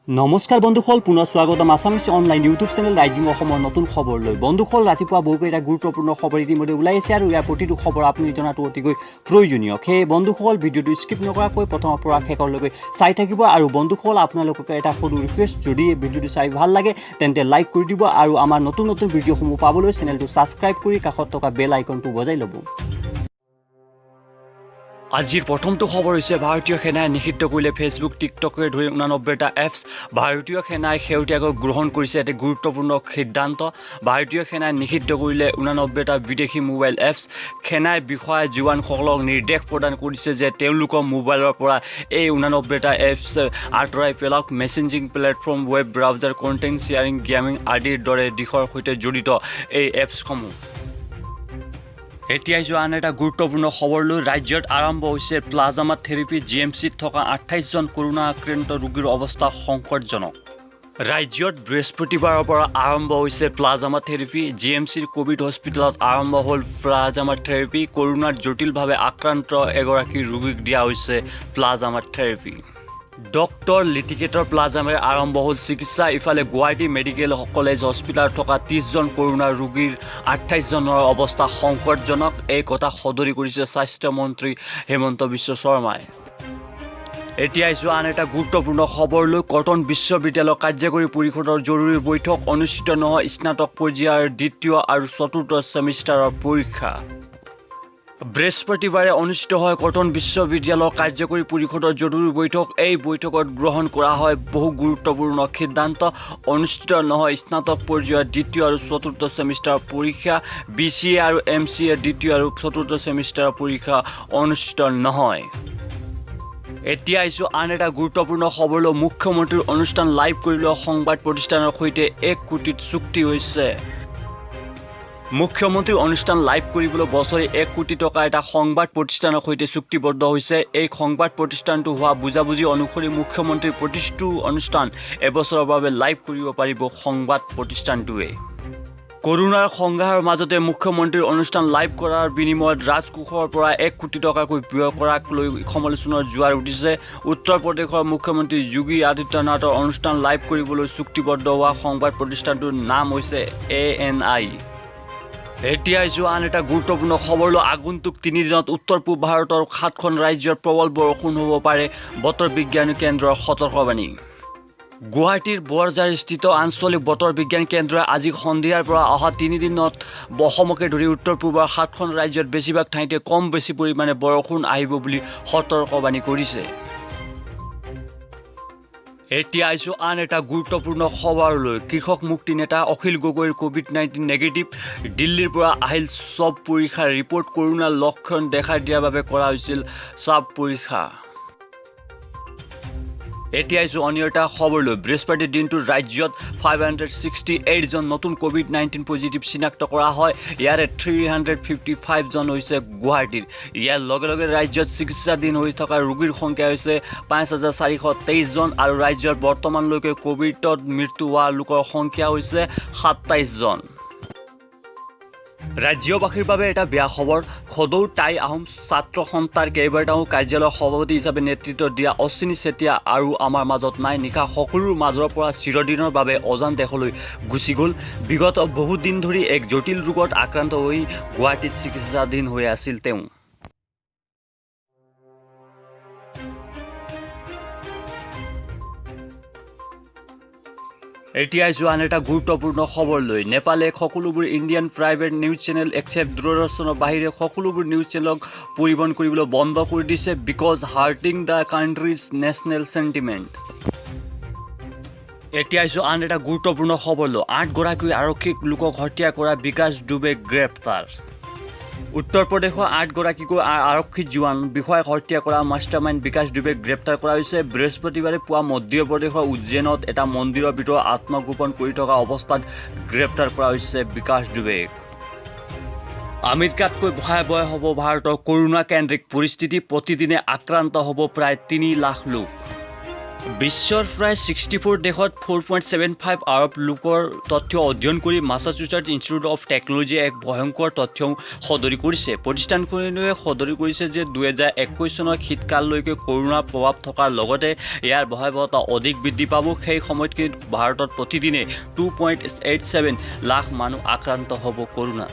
নমস্কাৰ বন্ধুসকল, পুনৰ স্বাগতম Assamese online YouTube channel rising অসমৰ নতুন খবৰ লৈ। বন্ধুসকল, ৰাতিপুৱা বহুকেইটা গুৰুত্বপূৰ্ণ খবৰ ইতিমধ্যে ওলাই আছে আৰু ইয়াৰ প্ৰতিটো খবৰ আপুনি জনাটো অতিকৈ প্ৰয়োজনীয়। সেয়ে বন্ধুসকল, ভিডিঅ'টো স্কিপ নকৰাকৈ প্ৰথমৰ পৰা শেষলৈকে চাই থাকিব। আৰু বন্ধুসকল, আপোনালোকক এটা সৰু ৰিকুৱেষ্ট, যদি ভিডিঅ'টো চাই ভাল লাগে তেন্তে লাইক কৰি দিব আৰু আমাৰ নতুন নতুন ভিডিঅ'সমূহ পাবলৈ চেনেলটো ছাবস্ক্ৰাইব কৰি কাষত থকা বেল আইকনটো বজাই ল'ব। আজিৰ প্ৰথমটো খবৰ হৈছে ভাৰতীয় সেনাই নিষিদ্ধ কৰিলে ফেচবুক, টিকটকে ধৰি 89টা এপছ। ভাৰতীয় সেনাই শেহতীয়াকৈ গ্ৰহণ কৰিছে এটি গুৰুত্বপূৰ্ণ সিদ্ধান্ত। ভাৰতীয় সেনাই নিষিদ্ধ কৰিলে 89টা বিদেশী মোবাইল এপছ। সেনাই বিষয়া জোৱানসকলক নিৰ্দেশ প্ৰদান কৰিছে যে তেওঁলোকৰ মোবাইলৰ পৰা এই 89টা এপছ আঁতৰাই পেলাওক। Messaging platform, web browser, content sharing, gaming আদিৰ দৰে দিশৰ সৈতে জড়িত এই এপছসমূহ। এতিয়া আন এটা গুৰুত্বপূৰ্ণ খবৰলৈ। ৰাজ্যত আৰম্ভ হৈছে প্লাজমা থেৰাপি। GMCত থকা 28জন কৰোণা আক্ৰান্ত ৰোগীৰ অৱস্থা সংকটজনক। ৰাজ্যত বৃহস্পতিবাৰৰ পৰা আৰম্ভ হৈছে প্লাজমা থেৰাপি। GMCৰ কোভিড হস্পিটেলত আৰম্ভ হ'ল প্লাজমা থেৰাপি। কৰোণাত জটিলভাৱে আক্ৰান্ত এগৰাকী ৰোগীক দিয়া হৈছে প্লাজমা থেৰাপি। ডক্টৰ লিটিকেটৰ প্লাজমাৰে আৰম্ভ হ'ল চিকিৎসা। ইফালে গুৱাহাটী মেডিকেল কলেজ হস্পিটেলত থকা 30জন কৰোণা ৰোগীৰ 28জনৰ অৱস্থা সংকটজনক। এই কথা সদৰি কৰিছে স্বাস্থ্যমন্ত্ৰী হিমন্ত বিশ্ব শৰ্মাই। এতিয়া আন এটা গুৰুত্বপূৰ্ণ খবৰলৈ। কটন বিশ্ববিদ্যালয় কাৰ্যকৰী পৰিষদৰ জৰুৰী বৈঠক। অনুষ্ঠিত নহয় স্নাতক পৰ্যায়ৰ দ্বিতীয় আৰু চতুৰ্থ ছেমিষ্টাৰৰ পৰীক্ষা। বৃহস্পতিবাৰে অনুষ্ঠিত হয় কটন বিশ্ববিদ্যালয়ৰ কাৰ্যকৰী পৰিষদৰ জৰুৰী বৈঠক। এই বৈঠকত গ্ৰহণ কৰা হয় বহু গুৰুত্বপূৰ্ণ সিদ্ধান্ত। অনুষ্ঠিত নহয় স্নাতক পৰ্যায়ৰ দ্বিতীয় আৰু চতুৰ্থ ছেমিষ্টাৰৰ পৰীক্ষা। BCA আৰু MCA দ্বিতীয় আৰু চতুৰ্থ ছেমিষ্টাৰৰ পৰীক্ষা অনুষ্ঠিত নহয়। এতিয়া আন এটা গুৰুত্বপূৰ্ণ খবৰলৈ। মুখ্যমন্ত্ৰীৰ অনুষ্ঠান লাইভ কৰিবলৈ সংবাদ প্ৰতিষ্ঠানৰ সৈতে 1 কোটিত চুক্তি হৈছে। মুখ্যমন্ত্ৰীৰ অনুষ্ঠান লাইভ কৰিবলৈ বছৰি 1 কোটি টকা এটা সংবাদ প্ৰতিষ্ঠানৰ সৈতে চুক্তিবদ্ধ হৈছে। এই সংবাদ প্ৰতিষ্ঠানটো হোৱা বুজাবুজি অনুসৰি মুখ্যমন্ত্ৰীৰ প্ৰতিটো অনুষ্ঠান এবছৰৰ বাবে লাইভ কৰিব পাৰিব সংবাদ প্ৰতিষ্ঠানটোৱে। কৰোনাৰ সংঘাৰৰ মাজতে মুখ্যমন্ত্ৰীৰ অনুষ্ঠান লাইভ কৰাৰ বিনিময়ত ৰাজকোষৰ পৰা 1 কোটি টকাকৈ ব্যয় কৰাক লৈ সমালোচনাৰ জোৱাৰ উঠিছে। উত্তৰ প্ৰদেশৰ মুখ্যমন্ত্ৰী যোগী আদিত্যনাথৰ অনুষ্ঠান লাইভ কৰিবলৈ চুক্তিবদ্ধ হোৱা সংবাদ প্ৰতিষ্ঠানটোৰ নাম হৈছে ANI। এতিয়া আন এটা গুৰুত্বপূৰ্ণ খবৰলৈ। আগন্তুক 3 দিনত উত্তৰ পূব ভাৰতৰ 7খন ৰাজ্যত প্ৰবল বৰষুণ হ'ব পাৰে, বতৰ বিজ্ঞান কেন্দ্ৰৰ সতৰ্কবাণী। গুৱাহাটীৰ বৰঝাৰস্থিত আঞ্চলিক বতৰ বিজ্ঞান কেন্দ্ৰই আজি সন্ধিয়াৰ পৰা অহা 3 দিনত অসমকে ধৰি উত্তৰ পূবৰ 7খন ৰাজ্যত বেছিভাগ ঠাইতে কম বেছি পৰিমাণে বৰষুণ আহিব বুলি সতৰ্কবাণী কৰিছে। এতিয়া আন এটা গুৰুত্বপূৰ্ণ খবৰলৈ। কৃষক মুক্তি নেতা অখিল গগৈৰ COVID-19 নেগেটিভ। দিল্লীৰ পৰা আহিল স্বাব পৰীক্ষাৰ ৰিপৰ্ট। কৰোনাৰ লক্ষণ দেখা দিয়াৰ বাবে কৰা হৈছিল স্বাব পৰীক্ষা। এতিয়া অন্য এটা খবৰলৈ। বৃহস্পতিৰ দিনটোত ৰাজ্যত 568জন নতুন COVID-19 পজিটিভ চিনাক্ত কৰা হয়। ইয়াৰে 355জন হৈছে গুৱাহাটীৰ। ইয়াৰ লগে লগে ৰাজ্যত চিকিৎসাধীন হৈ থকা ৰোগীৰ সংখ্যা হৈছে 5423জন আৰু ৰাজ্যত বৰ্তমানলৈকে কোভিডত মৃত্যু হোৱা লোকৰ সংখ্যা হৈছে 27জন। ৰাজ্যবাসীৰ বাবে এটা বেয়া খবৰ। সদৌ টাই আহোম ছাত্ৰ সন্থাৰ কেইবাটাও কাৰ্যালয়ৰ সভাপতি হিচাপে নেতৃত্ব দিয়া অশ্বিনী চেতিয়া আৰু আমাৰ মাজত নাই। নিশা সকলোৰ মাজৰ পৰা চিৰদিনৰ বাবে অজান দেশলৈ গুচি গ'ল। বিগত বহুদিন ধৰি এক জটিল ৰোগত আক্ৰান্ত হৈ গুৱাহাটীত চিকিৎসাধীন হৈ আছিল তেওঁ। এতিয়া আন এটা গুৰুত্বপূৰ্ণ খবৰলৈ। নেপালে সকলোবোৰ Indian private news channel except দূৰদৰ্শনৰ বাহিৰে সকলোবোৰ নিউজ চেনেলক পৰিবহণ কৰিবলৈ বন্ধ কৰি দিছে। Because hurting the country's national sentiment. এতিয়া আন এটা গুৰুত্বপূৰ্ণ খবৰলৈ। 8গৰাকী আৰক্ষী লোকক হত্যা কৰা বিকাশ ডুবে গ্ৰেপ্তাৰ। উত্তৰ প্ৰদেশৰ 8গৰাকীকৈ আৰক্ষী জোৱান বিষয়াক হত্যা কৰা মাষ্টাৰমাইণ্ড বিকাশ ডুবেক গ্ৰেপ্তাৰ কৰা হৈছে। বৃহস্পতিবাৰে পুৱা মধ্য প্ৰদেশৰ উজ্জয়নত এটা মন্দিৰৰ ভিতৰত আত্মগোপন কৰি থকা অৱস্থাত গ্ৰেপ্তাৰ কৰা হৈছে বিকাশ ডুবেক। আমেৰিকাতকৈ ভয়াৱহ হ'ব ভাৰতৰ কৰোণা কেন্দ্ৰিক পৰিস্থিতি। প্ৰতিদিনে আক্ৰান্ত হ'ব প্ৰায় 3 লাখ লোক। বিশ্বৰ প্ৰায় 64 দেশত 4.75 আৰব লোকৰ তথ্য অধ্যয়ন কৰি মাছাচুচেটছ ইনষ্টিটিউট অফ টেকনলজিয়ে এক ভয়ংকৰ তথ্য সদৰি কৰিছে। প্ৰতিষ্ঠানখনে সদৰি কৰিছে যে 2021 চনৰ শীতকাললৈকে কৰোনাৰ প্ৰভাৱ থকাৰ লগতে ইয়াৰ ভয়াৱহতা অধিক বৃদ্ধি পাব। সেই সময়ত কিন্তু ভাৰতত প্ৰতিদিনে 2.87 লাখ মানুহ আক্ৰান্ত হ'ব কৰোনা।